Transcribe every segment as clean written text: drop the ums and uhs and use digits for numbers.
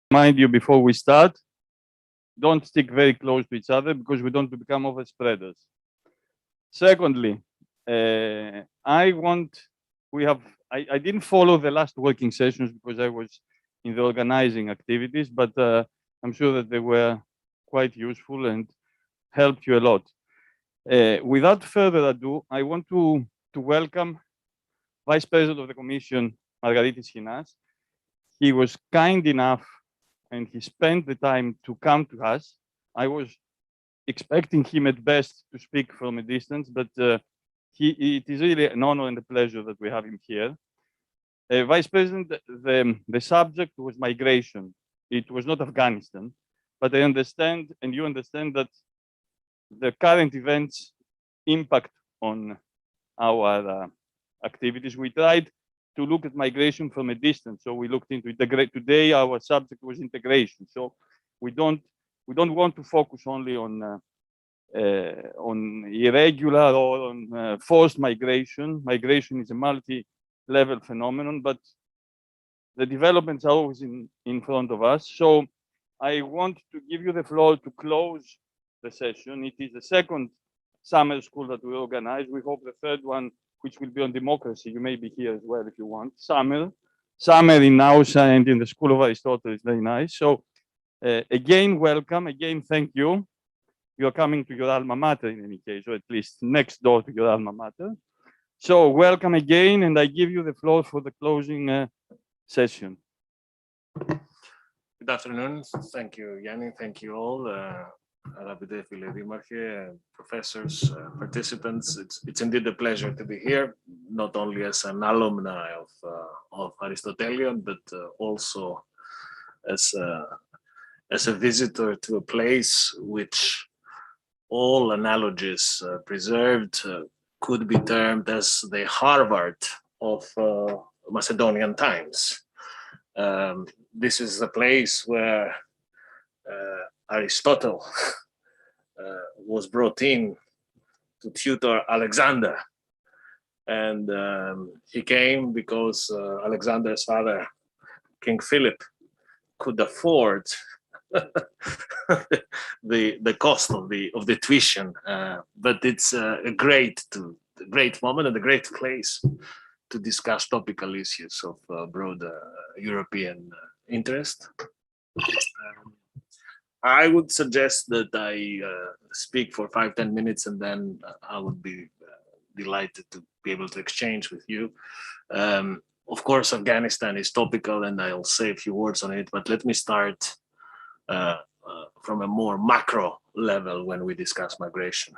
Remind you before we start, don't stick very close to each other because we don't become over spreaders. Secondly, I didn't follow the last working sessions because I was in the organizing activities, but I'm sure that they were quite useful and helped you a lot. Without further ado, I want to welcome Vice President of the Commission, Margaritis Schoinas. He was kind enough and he spent the time to come to us. I was expecting him at best to speak from a distance, but it is really an honor and a pleasure that we have him here. Vice President, the subject was migration. It was not Afghanistan, but I understand, and you understand, that the current events impact on our activities. We tried to look at migration from a distance, so we looked into integrate. Today, our subject was integration. So we don't want to focus only on irregular or on forced migration. Migration is a multi-level phenomenon, but the developments are always in front of us. So I want to give you the floor to close the session. It is the second summer school that we organize. We hope the third one, which will be on democracy, you may be here as well if you want. Summer in Nausa and in the School of Aristotle is very nice. So again, welcome. Again, thank you. You're coming to your alma mater in any case, or at least next door to your alma mater. So welcome again, and I give you the floor for the closing session. Good afternoon. Thank you, Yanni. Thank you all. Αγαπητέ φίλε Δήμαρχε, professors, participants. It's indeed a pleasure to be here, not only as an alumni of Aristotelian, but also as a visitor to a place which all analogies preserved could be termed as the Harvard of Macedonian times. This is the place where Aristotle was brought in to tutor Alexander, and he came because Alexander's father, King Philip, could afford the cost of the tuition. But it's a great moment and a great place to discuss topical issues of broader European interest. I would suggest that I speak for 5-10 minutes, and then I would be delighted to be able to exchange with you. Of course, Afghanistan is topical, and I'll say a few words on it, but let me start from a more macro level when we discuss migration.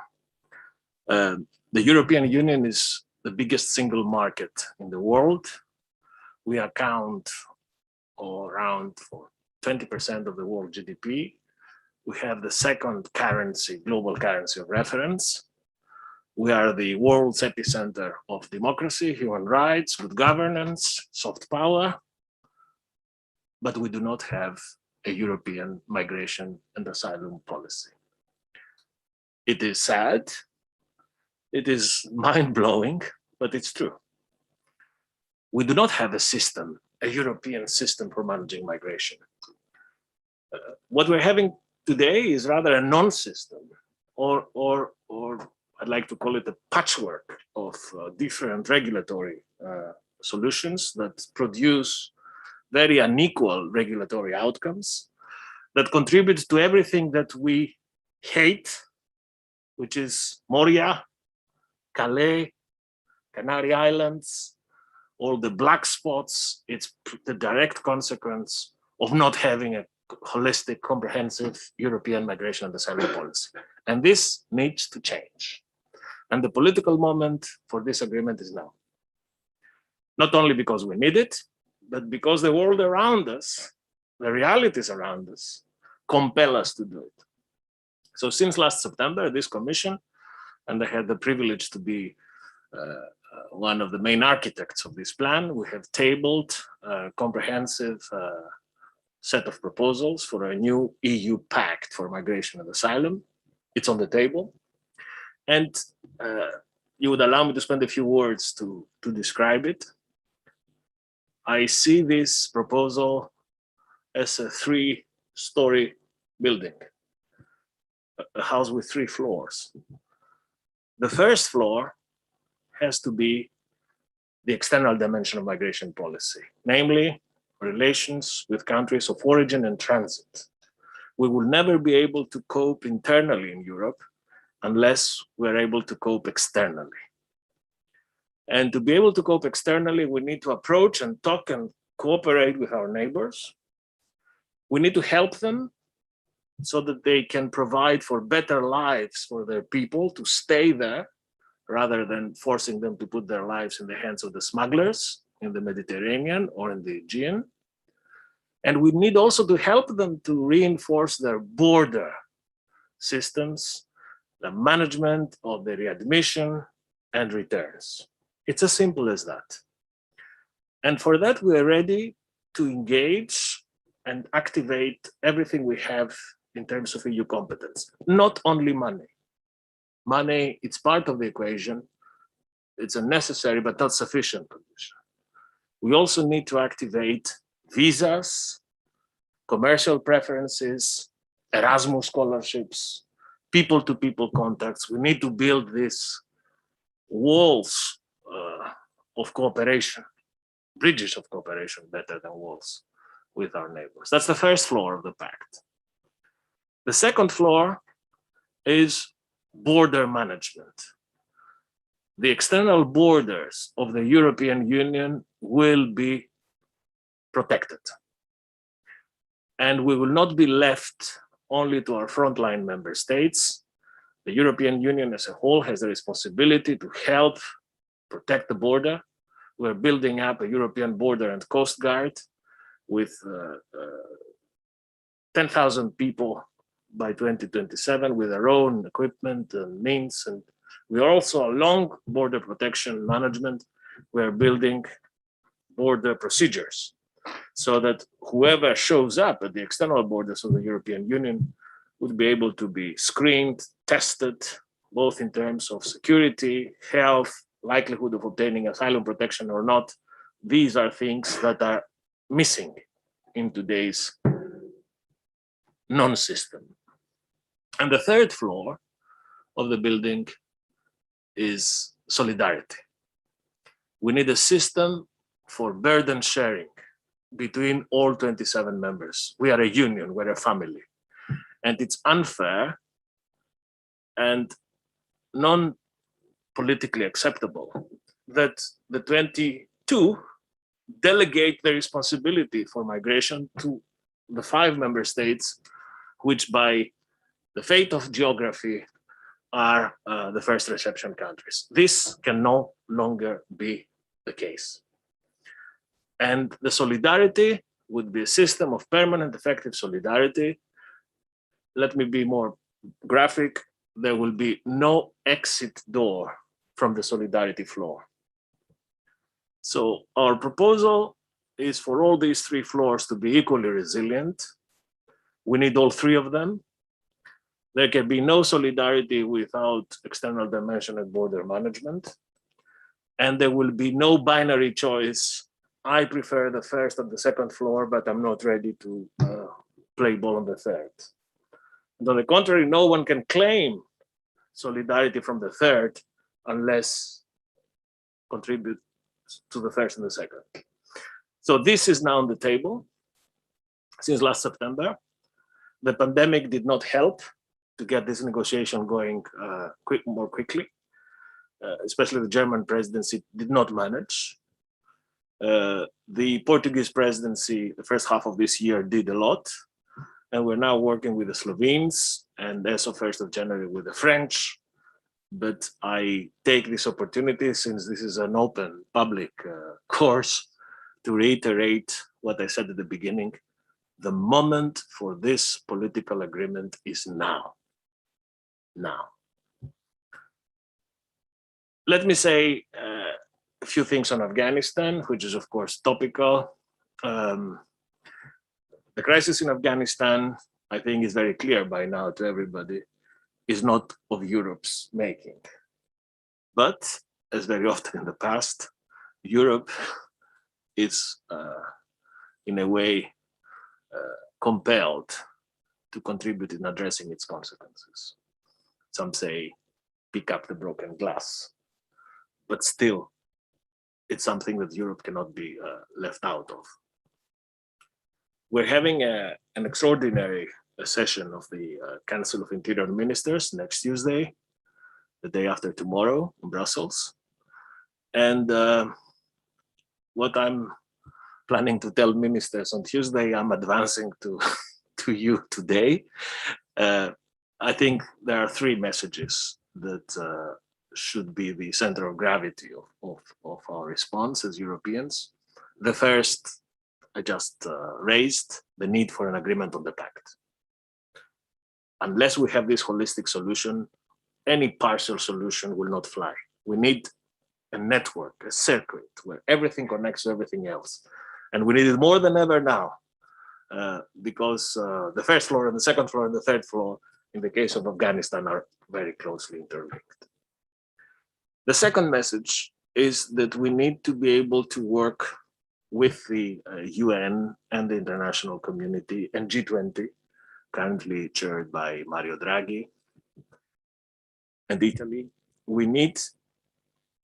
The European Union is the biggest single market in the world. We account around for 20% of the world GDP. We have the second currency, global currency of reference. We are the world's epicenter of democracy, human rights, good governance, soft power, but we do not have a European migration and asylum policy. It is sad, it is mind-blowing, but it's true. We do not have a system, a European system for managing migration. What we're having today is rather a non-system, or I'd like to call it a patchwork of different regulatory solutions that produce very unequal regulatory outcomes that contribute to everything that we hate, which is Moria, Calais, Canary Islands, all the black spots. It's the direct consequence of not having a holistic, comprehensive European migration and asylum policy. And this needs to change. And the political moment for this agreement is now. Not only because we need it, but because the world around us, the realities around us, compel us to do it. So since last September, this commission, and I had the privilege to be one of the main architects of this plan, we have tabled a comprehensive set of proposals for a new EU pact for migration and asylum. It's on the table. And you would allow me to spend a few words to describe it. I see this proposal as a 3-story building, a house with 3 floors. The first floor has to be the external dimension of migration policy, namely relations with countries of origin and transit. We will never be able to cope internally in Europe unless we're able to cope externally. And to be able to cope externally, we need to approach and talk and cooperate with our neighbors. We need to help them so that they can provide for better lives for their people to stay there, rather than forcing them to put their lives in the hands of the smugglers in the Mediterranean or in the Aegean. And we need also to help them to reinforce their border systems, the management of the readmission and returns. It's as simple as that. And for that, we are ready to engage and activate everything we have in terms of EU competence, not only money. Money, it's part of the equation. It's a necessary but not sufficient condition. We also need to activate visas, commercial preferences, Erasmus scholarships, people-to-people contacts. We need to build these walls of cooperation, bridges of cooperation, better than walls, with our neighbors. That's the first floor of the pact. The second floor is border management. The external borders of the European Union will be protected. And we will not be left only to our frontline member states. The European Union as a whole has the responsibility to help protect the border. We're building up a European Border and Coast Guard with 10,000 people by 2027 with their own equipment and means. And we are also along border protection management. We're building border procedures so that whoever shows up at the external borders of the European Union would be able to be screened, tested, both in terms of security, health, likelihood of obtaining asylum protection or not. These are things that are missing in today's non-system. And the third floor of the building is solidarity. We need a system for burden sharing between all 27 members. We are a union, we're a family. And it's unfair and non-politically acceptable that the 22 delegate the responsibility for migration to the 5 member states, which by the fate of geography are the first reception countries. This can no longer be the case. And the solidarity would be a system of permanent effective solidarity. Let me be more graphic. There will be no exit door from the solidarity floor. So our proposal is for all these 3 floors to be equally resilient. We need all 3 of them. There can be no solidarity without external dimension and border management. And there will be no binary choice. I prefer the first and the second floor, but I'm not ready to play ball on the third. And on the contrary, no one can claim solidarity from the third unless contribute to the first and the second. So this is now on the table since last September. The pandemic did not help to get this negotiation going more quickly. Especially the German presidency did not manage. The Portuguese presidency, the first half of this year, did a lot. And we're now working with the Slovenes and as of 1st of January with the French. But I take this opportunity, since this is an open public course, to reiterate what I said at the beginning. The moment for this political agreement is now. Now. Let me say a few things on Afghanistan, which is of course topical. The crisis in Afghanistan, I think, is very clear by now to everybody, is not of Europe's making. But as very often in the past, Europe is in a way compelled to contribute in addressing its consequences. Some say pick up the broken glass, but still, it's something that Europe cannot be left out of. We're having an extraordinary session of the Council of Interior Ministers next Tuesday, the day after tomorrow in Brussels. And what I'm planning to tell ministers on Tuesday, I'm advancing to, to you today. I think there are three messages that should be the center of gravity of our response as Europeans. The first, I just raised, the need for an agreement on the Pact. Unless we have this holistic solution, any partial solution will not fly. We need a network, a circuit where everything connects to everything else. And we need it more than ever now, because the first floor and the second floor and the third floor, in the case of Afghanistan, are very closely interlinked. The second message is that we need to be able to work with the UN and the international community and G20, currently chaired by Mario Draghi and Italy. We need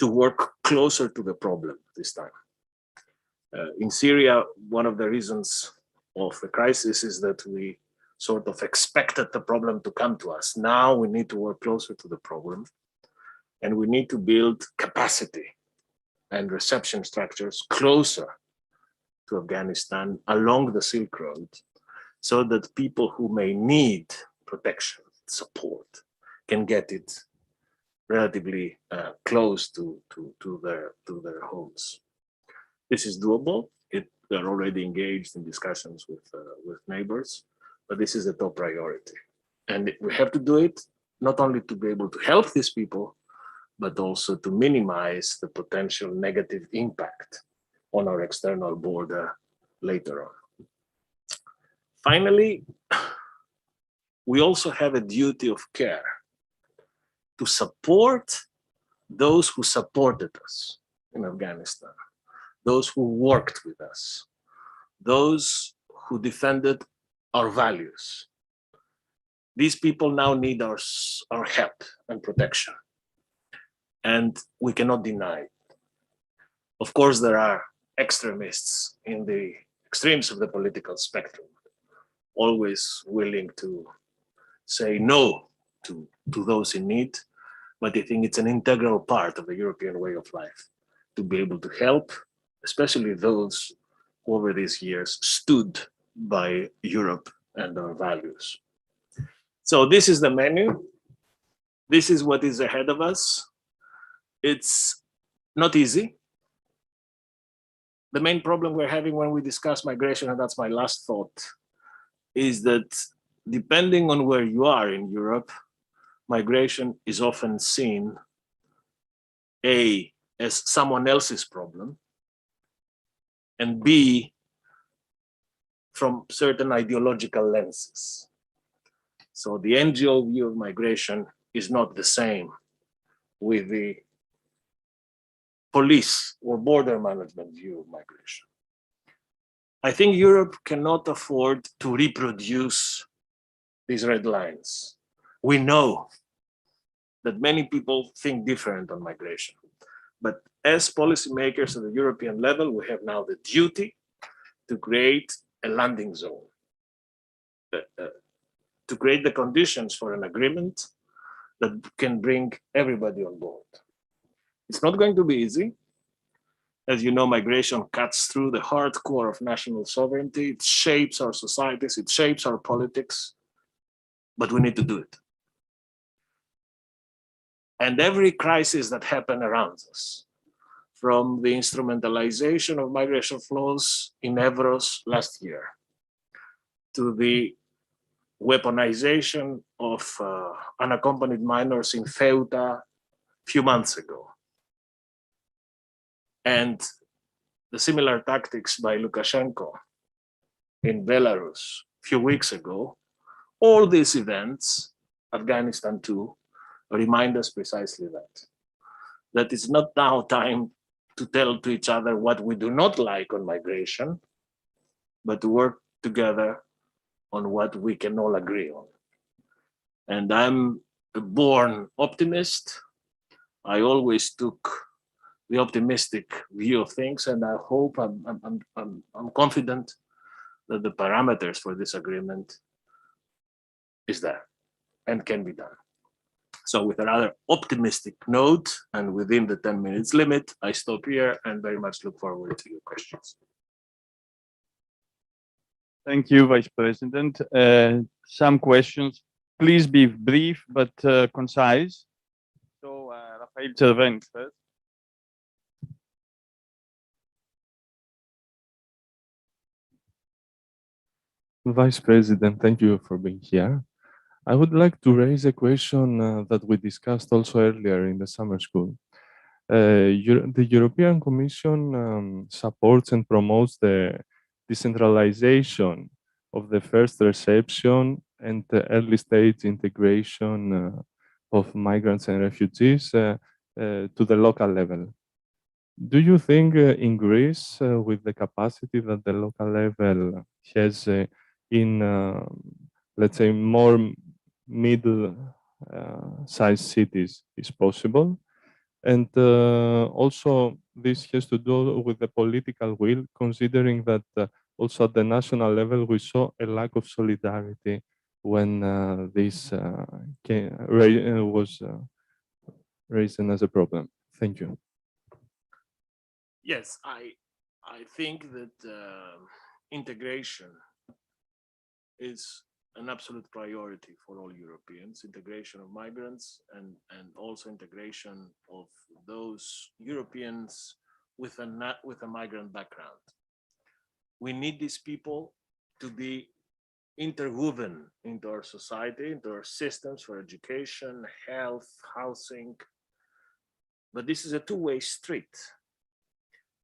to work closer to the problem this time. In Syria, one of the reasons of the crisis is that we sort of expected the problem to come to us. Now we need to work closer to the problem, and we need to build capacity and reception structures closer to Afghanistan along the Silk Road, so that people who may need protection, support, can get it relatively close to their homes. This is doable. They're already engaged in discussions with neighbors, but this is the top priority. And we have to do it not only to be able to help these people, but also to minimize the potential negative impact on our external border later on. Finally, we also have a duty of care to support those who supported us in Afghanistan, those who worked with us, those who defended our values. These people now need our help and protection, and we cannot deny it. Of course, there are extremists in the extremes of the political spectrum, always willing to say no to those in need, but I think it's an integral part of the European way of life to be able to help, especially those who over these years stood by Europe and our values. So this is the menu. This is what is ahead of us. It's not easy. The main problem we're having when we discuss migration, and that's my last thought, is that depending on where you are in Europe, migration is often seen A, as someone else's problem, and B, from certain ideological lenses. So the NGO view of migration is not the same with the police or border management view of migration. I think Europe cannot afford to reproduce these red lines. We know that many people think different on migration, but as policymakers at the European level, we have now the duty to create a landing zone, to create the conditions for an agreement that can bring everybody on board. It's not going to be easy. As you know, migration cuts through the hardcore of national sovereignty. It shapes our societies, it shapes our politics, but we need to do it. And every crisis that happened around us, from the instrumentalization of migration flows in Evros last year, to the weaponization of unaccompanied minors in Ceuta a few months ago, and the similar tactics by Lukashenko in Belarus a few weeks ago, all these events, Afghanistan too, remind us precisely that it's not now time to tell to each other what we do not like on migration, but to work together on what we can all agree on. And I'm a born optimist. I always took the optimistic view of things, and I hope I'm confident that the parameters for this agreement is there and can be done. So with a rather optimistic note and within the 10 minutes limit, I stop here and very much look forward to your questions. Thank you, Vice President. Some questions. Please be brief but concise. So, Rafael Cerven first. Vice President, thank you for being here. I would like to raise a question that we discussed also earlier in the summer school. The European Commission supports and promotes the decentralization of the first reception and the early stage integration of migrants and refugees to the local level. Do you think in Greece, with the capacity that the local level has in, let's say, more middle-sized cities is possible? And also, this has to do with the political will, considering that also at the national level, we saw a lack of solidarity when this was raised as a problem. Thank you. Yes, I think that integration is an absolute priority for all Europeans, integration of migrants and also integration of those Europeans with a migrant background. We need these people to be interwoven into our society, into our systems for education, health, housing. But this is a two-way street.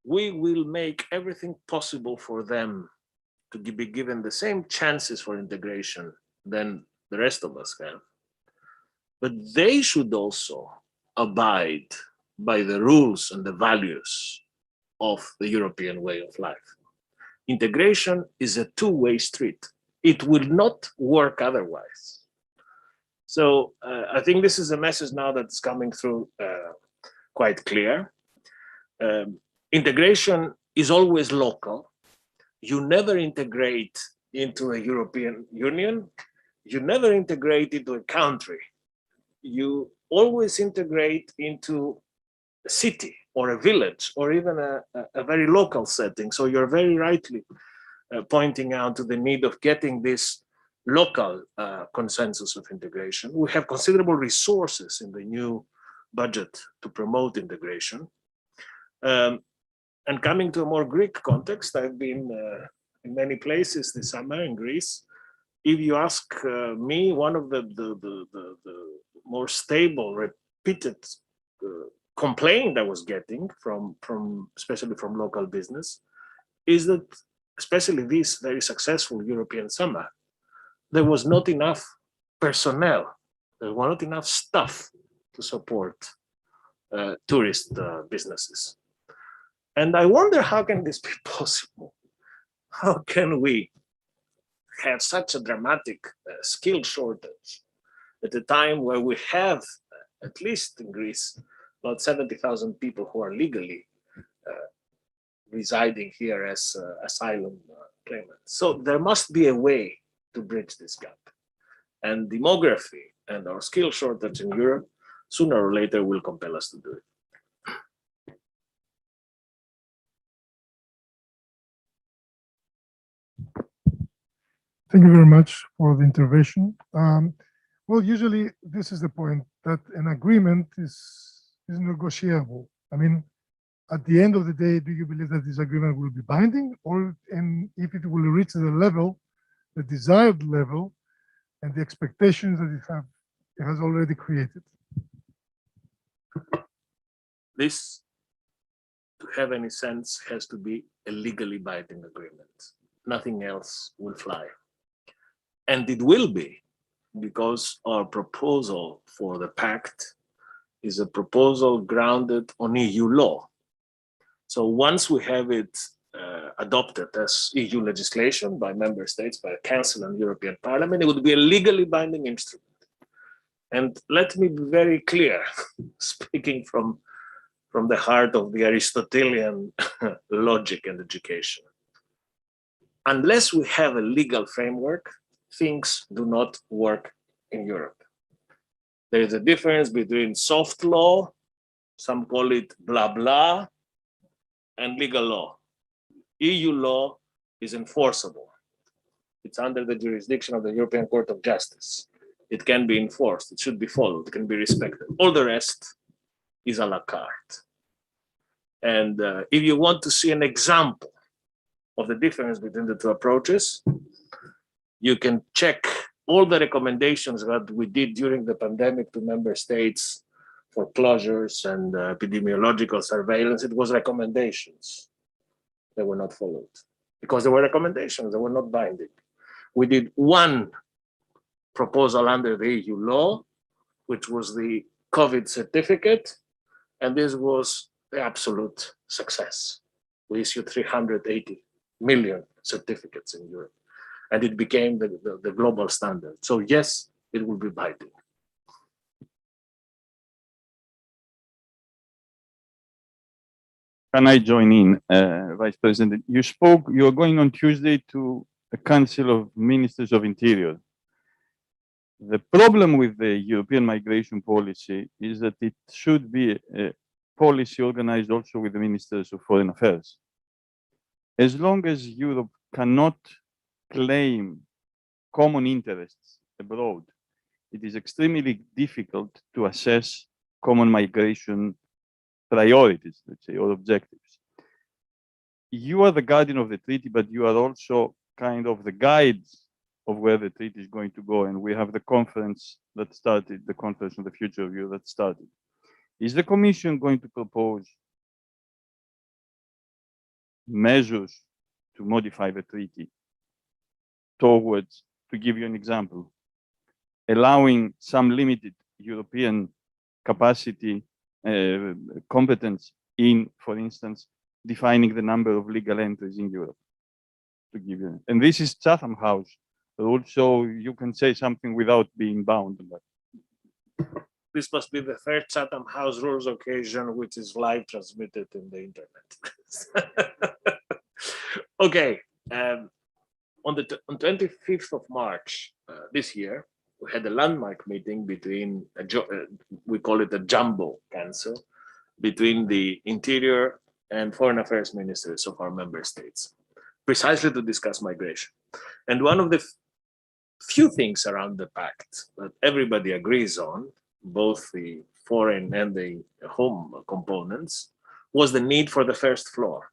We will make everything possible for them to be given the same chances for integration than the rest of us have. But they should also abide by the rules and the values of the European way of life. Integration is a two-way street. It will not work otherwise. So I think this is a message now that's coming through quite clear. Integration is always local. You never integrate into a European Union. You never integrate into a country. You always integrate into a city or a village or even a very local setting. So you're very rightly pointing out to the need of getting this local consensus of integration. We have considerable resources in the new budget to promote integration. And coming to a more Greek context, I've been in many places this summer in Greece. If you ask me, one of the more stable, repeated complaint I was getting from especially from local business is that, especially this very successful European summer, there was not enough personnel, there was not enough staff to support tourist businesses. And I wonder, how can this be possible? How can we have such a dramatic skill shortage at a time where we have, at least in Greece, about 70,000 people who are legally residing here as asylum claimants? So there must be a way to bridge this gap. And demography and our skill shortage in Europe, sooner or later, will compel us to do it. Thank you very much for the intervention. Well, usually this is the point, that an agreement is negotiable. I mean, at the end of the day, do you believe that this agreement will be binding, and if it will reach the level, the desired level, and the expectations that it has already created? This, to have any sense, has to be a legally binding agreement. Nothing else will fly. And it will be, because our proposal for the Pact is a proposal grounded on EU law. So once we have it adopted as EU legislation by member states, by the Council and European Parliament, it would be a legally binding instrument. And let me be very clear, speaking from the heart of the Aristotelian logic and education. Unless we have a legal framework, things do not work in Europe. There is a difference between soft law, some call it blah blah, and legal law. EU law is enforceable. It's under the jurisdiction of the European Court of Justice. It can be enforced, it should be followed, it can be respected. All the rest is a la carte. And if you want to see an example of the difference between the two approaches, you can check all the recommendations that we did during the pandemic to member states for closures and epidemiological surveillance. It was recommendations. They were not followed because they were recommendations, they were not binding. We did one proposal under the EU law, which was the COVID certificate, and this was the absolute success. We issued 380 million certificates in Europe, and it became the global standard. So yes, it will be binding. Can I join in, Vice President? You are going on Tuesday to a Council of Ministers of Interior. The problem with the European migration policy is that it should be a policy organized also with the Ministers of Foreign Affairs. As long as Europe cannot claim common interests abroad, it is extremely difficult to assess common migration priorities, let's say, or objectives. You are the guardian of the treaty, but you are also kind of the guides of where the treaty is going to go. And we have the conference that started, the Conference on the Future of Europe that started. Is the Commission going to propose measures to modify the treaty towards, to give you an example, allowing some limited European capacity, competence in, for instance, defining the number of legal entries in Europe, to give you, and this is Chatham House rule, so you can say something without being bound. This must be the third Chatham House rules occasion, which is live transmitted in the internet. Okay, on 25th of March this year, we had a landmark meeting between, we call it a jumbo council, between the Interior and Foreign Affairs ministers of our member states, precisely to discuss migration. And one of the few things around the pact that everybody agrees on, both the foreign and the home components, was the need for the first floor.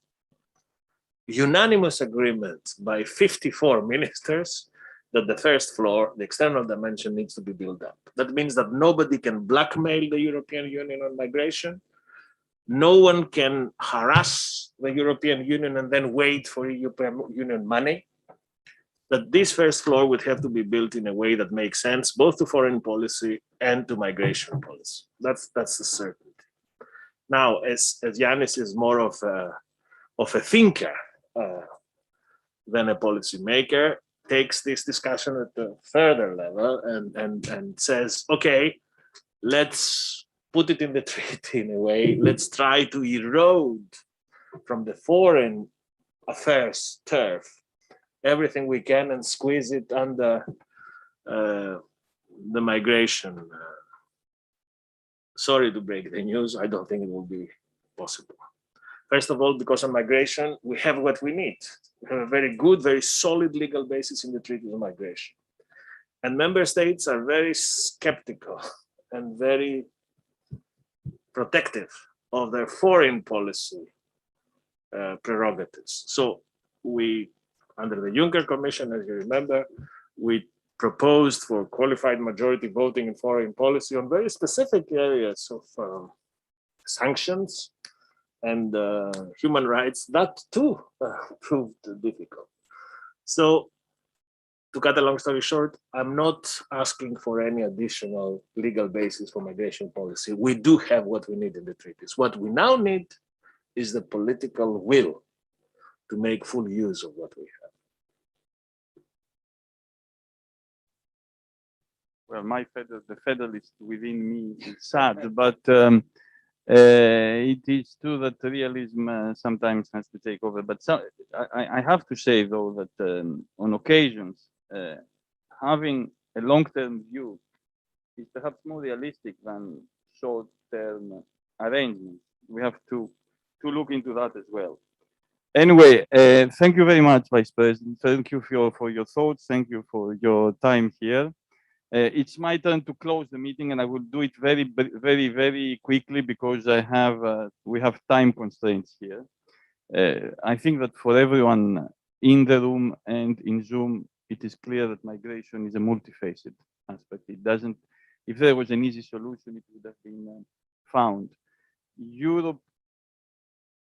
Unanimous agreement by 54 ministers that the first floor, the external dimension, needs to be built up. That means that nobody can blackmail the European Union on migration. No one can harass the European Union and then wait for European Union money. That this first floor would have to be built in a way that makes sense, both to foreign policy and to migration policy. That's a certainty. Now, as Yanis is more of a thinker than a policy maker, takes this discussion at a further level and says, okay, let's put it in the treaty in a way, let's try to erode from the foreign affairs turf everything we can and squeeze it under the migration. Sorry to break the news, I don't think it will be possible. First of all, because of migration, we have what we need. We have a very good, very solid legal basis in the Treaty on Migration. And member states are very skeptical and very protective of their foreign policy prerogatives. So we, under the Juncker Commission, as you remember, we proposed for qualified majority voting in foreign policy on very specific areas of sanctions and human rights. That too proved difficult. So to cut a long story short, I'm not asking for any additional legal basis for migration policy. We do have what we need in the treaties. What we now need is the political will to make full use of what we have. Well, the federalist within me is sad, but it is true that realism sometimes has to take over. But I have to say, though, that on occasions, having a long-term view is perhaps more realistic than short-term arrangements. We have to look into that as well. Anyway, thank you very much, Vice President. Thank you for your thoughts. Thank you for your time here. It's my turn to close the meeting, and I will do it very quickly because we have time constraints here. I think that for everyone in the room and in Zoom, it is clear that migration is a multifaceted aspect. It doesn't. If there was an easy solution, it would have been found. Europe.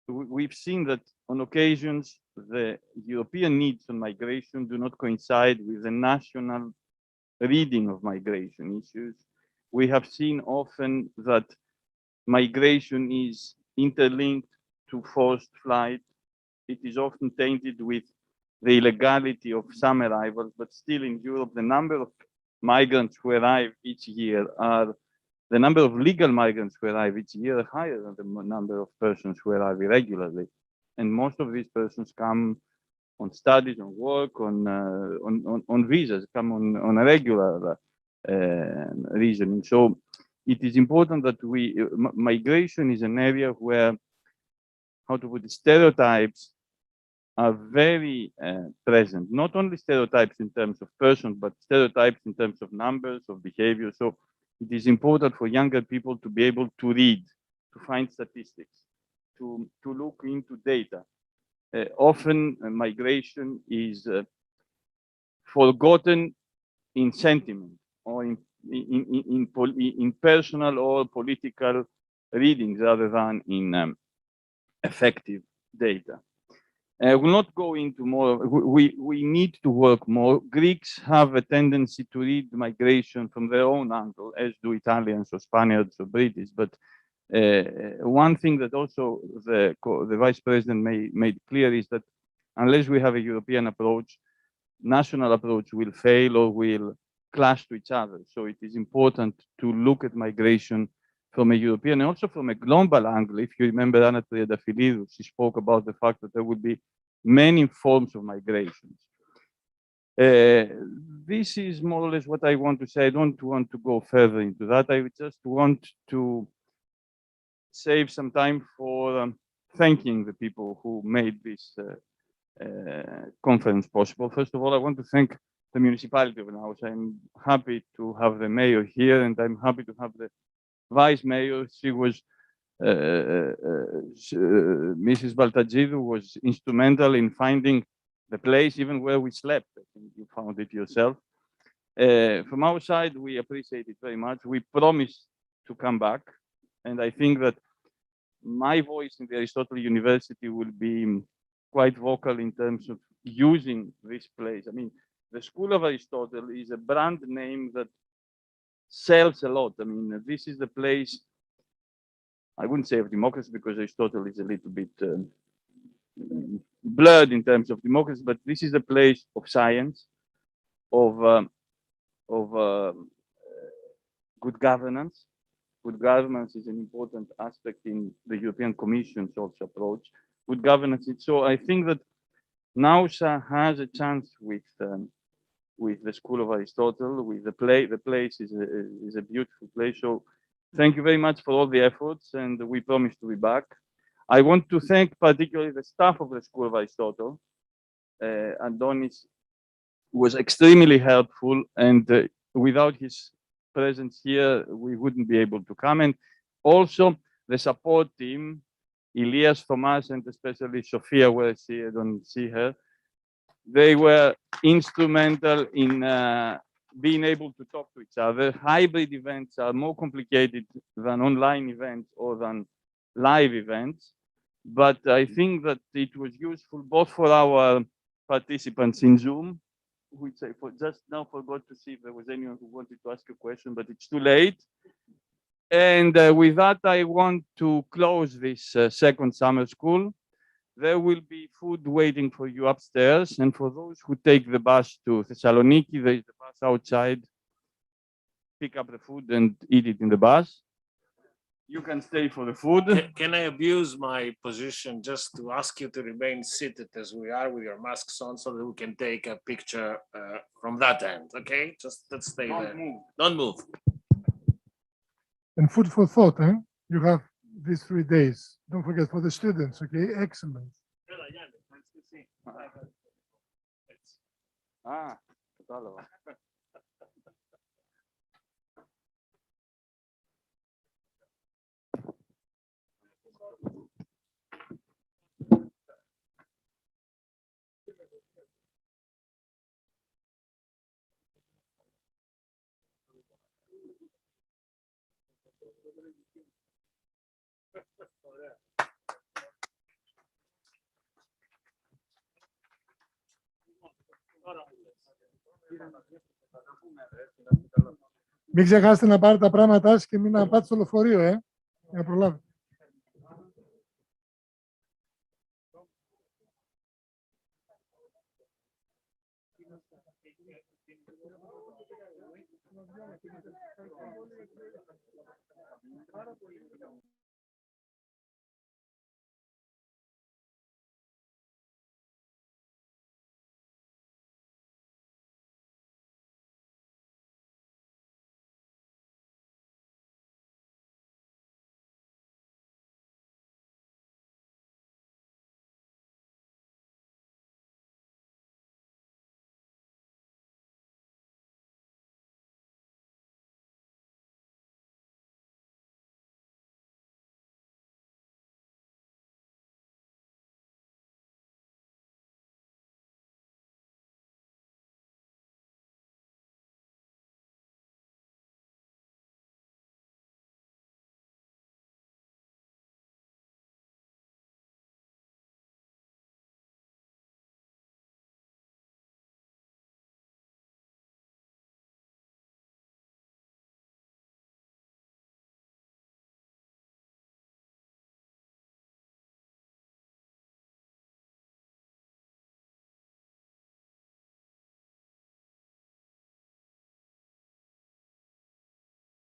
We've seen that on occasions the European needs on migration do not coincide with the national reading of migration issues. We have seen often that migration is interlinked to forced flight. It is often tainted with the illegality of some arrivals, but still in Europe, the number of migrants who arrive each year the number of legal migrants who arrive each year are higher than the number of persons who arrive irregularly. And most of these persons come on studies, on work, on visas, come on a regular reasoning. So it is important that migration is an area where, how to put it, stereotypes are very present. Not only stereotypes in terms of persons, but stereotypes in terms of numbers, of behavior. So it is important for younger people to be able to read, to find statistics, to look into data. Often migration is forgotten in sentiment or in personal or political readings rather than in effective data. I will not go into more. We need to work more. Greeks have a tendency to read migration from their own angle, as do Italians or Spaniards or British. But one thing that also the Vice President made clear is that unless we have a European approach, national approach will fail or will clash to each other. So it is important to look at migration from a European and also from a global angle. If you remember Anna Triadafilidou, she spoke about the fact that there will be many forms of migrations. This is more or less what I want to say. I don't want to go further into that. I just want to save some time for thanking the people who made this conference possible. First of all, I want to thank the municipality of Naus. I'm happy to have the mayor here, and I'm happy to have the vice mayor. She was Mrs. Baltagidou was instrumental in finding the place even where we slept. I think you found it yourself. From our side, we appreciate it very much. We promise to come back, and I think that my voice in the Aristotle University will be quite vocal in terms of using this place. I mean, the School of Aristotle is a brand name that sells a lot. I mean, this is the place, I wouldn't say of democracy because Aristotle is a little bit blurred in terms of democracy, but this is a place of science, of good governance. Good governance is an important aspect in the European Commission's also approach. Good governance. So I think that Nausa has a chance with the School of Aristotle, with the place. The place is a beautiful place. So thank you very much for all the efforts, and we promise to be back. I want to thank particularly the staff of the School of Aristotle. Andonis was extremely helpful, and without his presence here, we wouldn't be able to come. And also the support team, Elias, Thomas, and especially Sophia, where I don't see her. They were instrumental in being able to talk to each other. Hybrid events are more complicated than online events or than live events. But I think that it was useful both for our participants in Zoom, which I just now forgot to see if there was anyone who wanted to ask a question, but it's too late. And with that, I want to close this second summer school. There will be food waiting for you upstairs. And for those who take the bus to Thessaloniki, there is the bus outside. Pick up the food and eat it in the bus. You can stay for the food. Can I abuse my position just to ask you to remain seated as we are with your masks on so that we can take a picture from that end, okay? Just let's stay there. Move. Don't move. And food for thought, eh? You have these 3 days. Don't forget for the students, okay? Excellent. Ah, κατάλαβα. Μην ξεχάσετε να πάρετε τα πράγματά σας και μην να πάτε στο λεωφορείο, για να προλάβετε.